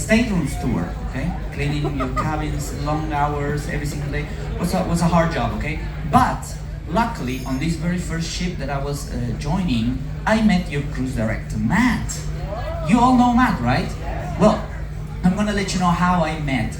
staterooms tour, okay? Cleaning your cabins, long hours, every single day. Was a hard job, okay? But luckily, on this very first ship that I was joining, I met your cruise director, Matt. You all know Matt, right? Well, I'm gonna let you know how I met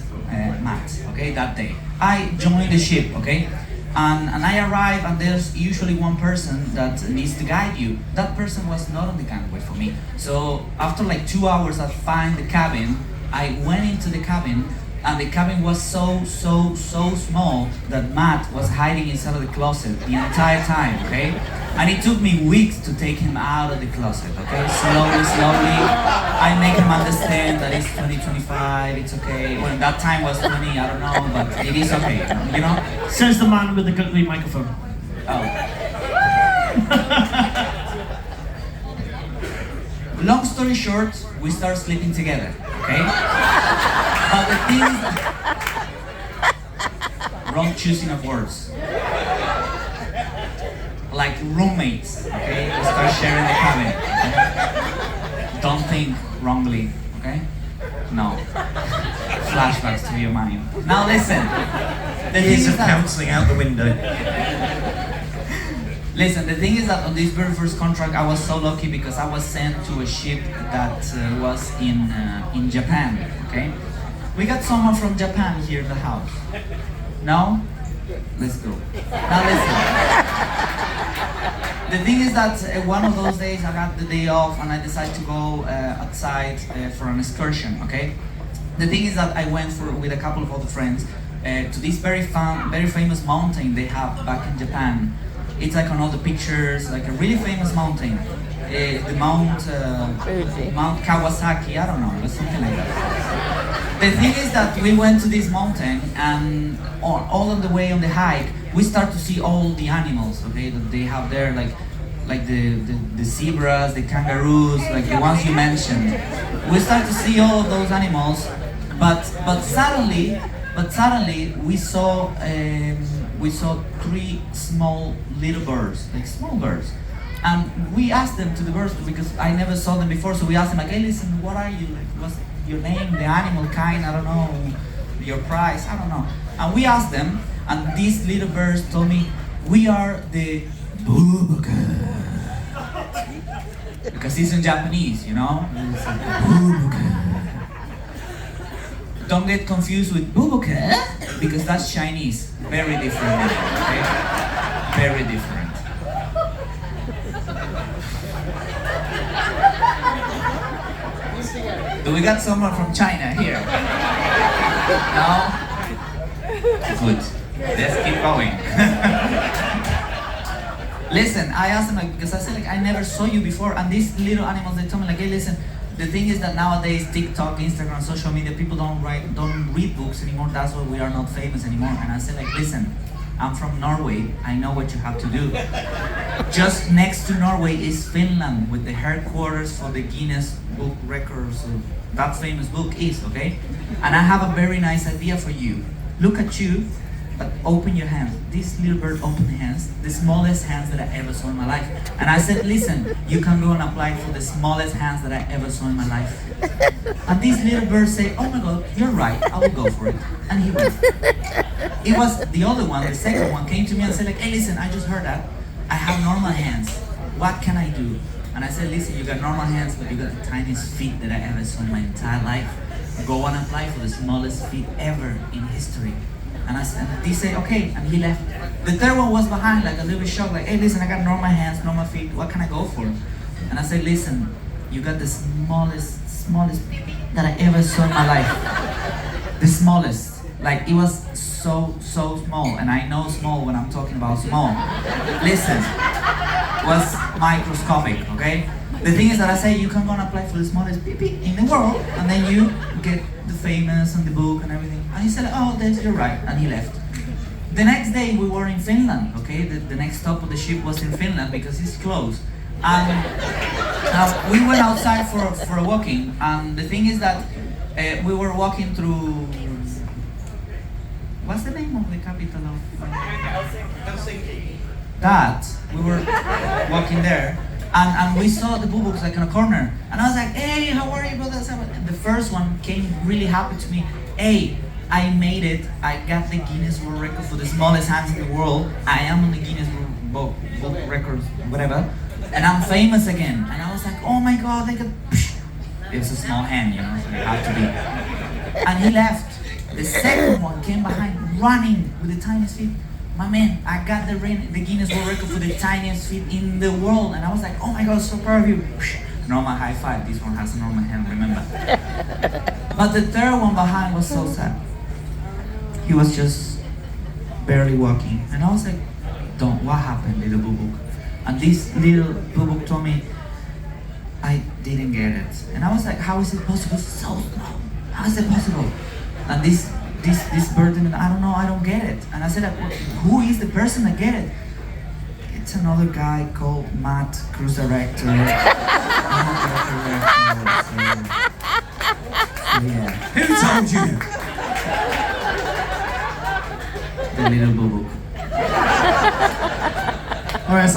Matt, okay, that day. I joined the ship, okay? And I arrive, and there's usually one person that needs to guide you. That person was not on the gangway for me. So after like 2 hours I find the cabin, I went into the cabin, and the cabin was so small that Matt was hiding inside of the closet the entire time, okay? And it took me weeks to take him out of the closet, okay? Slowly, I make him understand that it's 2025, it's okay. When that time was 20, I don't know, but it is okay, you know? Says the man with the ugly microphone. Oh. Long story short, we start sleeping together, okay? But the thing is that... Wrong choosing of words. Like roommates, okay? We start sharing the cabin. Okay? Don't think wrongly, okay? No. Flashbacks to your mind. Now listen. The thing Years is of that... counselling out the window. Listen, the thing is that on this very first contract, I was so lucky because I was sent to a ship that was in Japan, okay? We got someone from Japan here in the house. No? Let's go. Now listen. The thing is that one of those days I got the day off and I decided to go outside for an excursion, okay? The thing is that I went with a couple of other friends to this very famous mountain they have back in Japan. It's like on all the pictures, like a really famous mountain. The Mount Kawasaki, I don't know, or something like that. The thing is that we went to this mountain, and all on the way on the hike, we start to see all the animals, okay, that they have there, like the zebras, the kangaroos, like the ones you mentioned. We start to see all of those animals, but suddenly we saw 3 small little birds, like small birds. And we asked them to the birds because I never saw them before, so we asked them like, hey, listen, what are you? Like, what's your name, the animal kind, I don't know, your price, I don't know. And we asked them, and these little birds told me, we are the Bubuka. Because it's in Japanese, you know? It's like, Bubuka. Don't get confused with Bubuka, because that's Chinese. Very different, okay? Very different. Do we got someone from China here? No? Good. Let's keep going. Listen, I asked them, like, because I said, like, I never saw you before, and these little animals, they told me, like, hey, listen, the thing is that nowadays, TikTok, Instagram, social media, people don't read books anymore, that's why we are not famous anymore. And I said, like, listen, I'm from Norway, I know what you have to do. Just next to Norway is Finland, with the headquarters for the Guinness Book Records, that famous book is, okay? And I have a very nice idea for you. Look at you, but open your hands. This little bird opened hands, the smallest hands that I ever saw in my life. And I said, listen, you can go and apply for the smallest hands that I ever saw in my life. And this little bird said, oh my God, you're right, I will go for it. And he went. It was the other one, the second one, came to me and said, like, hey, listen, I just heard that. I have normal hands. What can I do? And I said, listen, you got normal hands, but you got the tiniest feet that I ever saw in my entire life. Go and apply for the smallest feet ever in history. And he said, okay, and he left. The third one was behind, like a little bit shocked, like, hey, listen, I got normal hands, normal feet, what can I go for? And I said, listen, you got the smallest that I ever saw in my life. The smallest. Like, it was so small, and I know small when I'm talking about small. Listen, was microscopic, okay? The thing is that I say you can go and apply for the smallest pee-pee in the world, and then you get the famous and the book and everything. And he said, oh, you're right, and he left. The next day we were in Finland, okay? The next stop of the ship was in Finland because it's closed. And we went outside for a walking, and the thing is that we were walking through... What's the name of the capital of... Helsinki. That, we were walking there, And we saw the boo-books like in a corner. And I was like, hey, how are you, brother? And the first one came really happy to me. Hey, I made it. I got the Guinness World Record for the smallest hands in the world. I am on the Guinness Book Records, whatever. And I'm famous again. And I was like, oh my God, like it was a small hand, you know, so it had to be. And he left. The second one came behind, running with the tiniest feet. My man, I got the Guinness World Record for the tiniest feet in the world. And I was like, oh my God, so proud of you. Normal high five. This one has a normal hand, remember. But the third one behind was so sad. He was just barely walking. And I was like, what happened, little boo-book? And this little boo-book told me, I didn't get it. And I was like, how is it possible? It's so small. How is it possible? And this burden, I don't know, I don't get it. And I said, who is the person that get it? It's another guy called Matt, cruise director. Yeah. Who told you? The little boo-book. All right, so